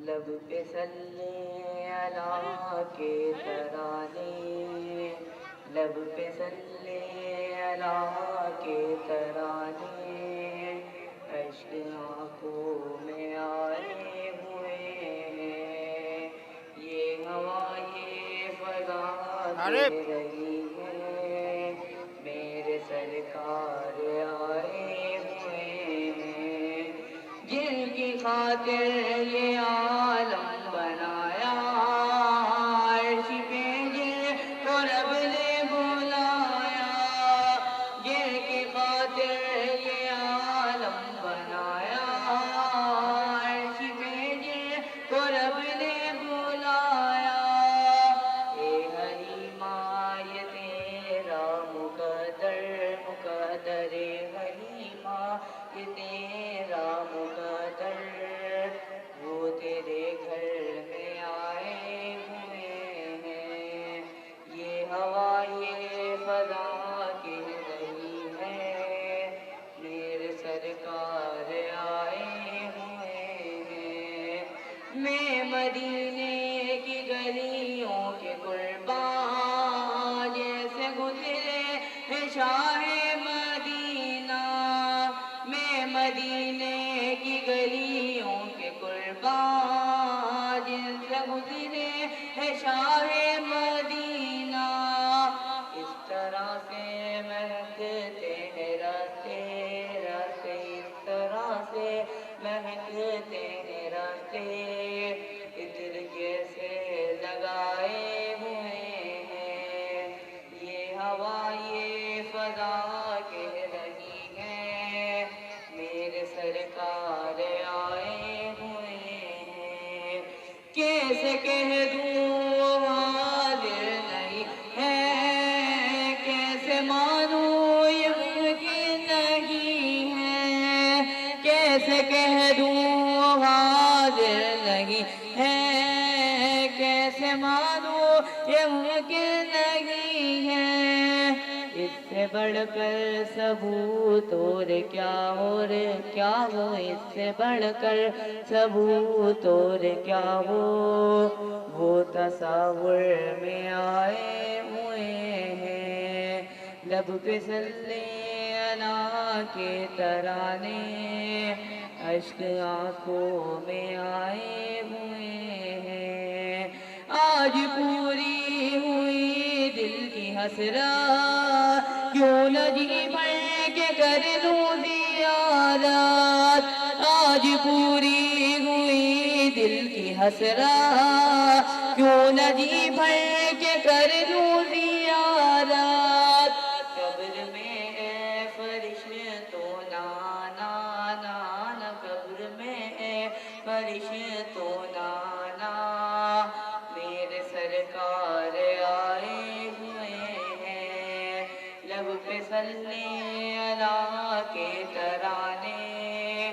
لب پہ صلی اللہ کے ترانے، لب پہ صلی اللہ کے ترانے، اشک آنکھوں میں آئے ہوئے ہیں، یہ ہوا یہ فضا کہہ رہی ہے، میرے سرکار آئے ہوئے ہیں، جن کی خاطر یہ عالم بنایا، عرش پہ جن کو رب نے بلایا، جن کی خاطر یہ عالم بنایا، عرش پہ جن کو رب نے بلایا، اے حلیمہ یہ تیرا مقدر، مقدر حلیمہ یہ تیرا مقدر، وہ تیرے گھر میں آئے ہوئے ہیں، یہ ہوا یہ فضا کہہ رہی ہے، میرے سرکار آئے ہوئے ہیں، میں مدینے کی گلیوں کے قربان، جیسے گزرے ہیں شاہ مدینہ، میں مدینے کی گلیوں کے قربان، جیسے گزرے ہیں شاہ مدینہ، اس طرح سے مہکتے ہیں راستے راستے، اس طرح سے مہکتے ہیں راستے، عطر کیسے لگائے ہوئے ہیں، یہ ہوا یہ فضا کہہ رہی ہے، میرے سرکار آئے ہوئے ہیں، کیسے کہہ دوں وہ حاضر نہیں ہے، کیسے مانوں یہ ممکن نہیں ہے، کیسے کہہ دوں وہ حاضر نہیں ہے، کیسے مانوں یہ ممکن نہیں ہے، اس سے بڑھ کر ثبوت اور کیا اور کیا ہو، اس سے بڑھ کر ثبوت اور کیا ہو، وہ تصور میں آئے ہوئے ہیں، لب پہ صلی اللہ کے ترانے، اشک آنکھوں میں آئے ہوئے ہیں، آج پوری ہوئی دل کی حسرت، کیوں نہ جی بھر کے کر لوں زیارت، آج پوری ہوئی دل کی حسرت، کیوں نہ جی بھر کے کر لوں زیارت، قبر میں اے فرشتوں نانا نانا، قبر میں اے فرشتوں نانا، میرے سرکار آئے ہوئے ہیں، لب پہ صلی اللہ کے ترانے،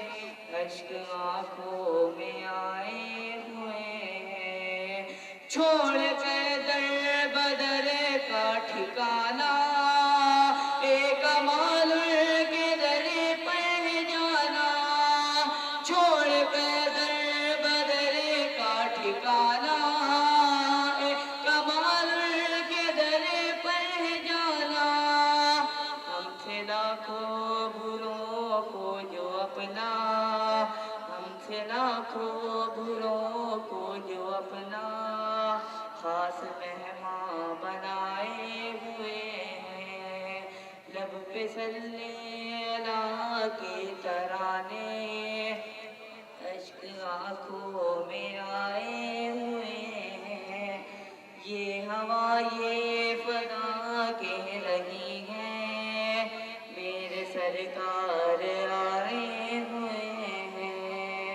اشک آنکھوں میں آئے ہوئے ہیں، چھوڑ کر در بدر کا ٹھکانہ، ایک کمال کے در پر جانا، چھوڑ کر در بدر کا ٹھکانہ، ایک کمال کے در پر جانا، ہم سے لاکھوں بروں کو جو اپنا، ہم سے لاکھوں بروں کو جو اپنا خاص مہمان بنائے ہوئے ہیں، لب پہ صلی اللہ کے ترانے، اشک آنکھوں میں آئے ہوئے ہیں، یہ ہوا یہ فضا کہہ رہی ہے، میرے سرکار آئے ہوئے ہیں،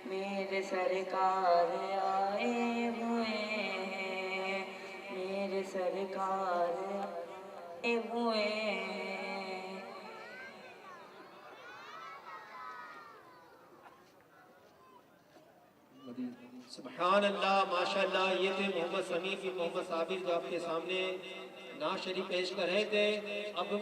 میرے سرکار آئے ہوئے ہیں، میرے سرکار آئے ہوئے ہیں۔ سبحان اللہ، ماشاءاللہ، یہ تھے محمد سمیع محمد صابر جو آپ کے سامنے نعت شریف پیش کر رہے تھے۔ اب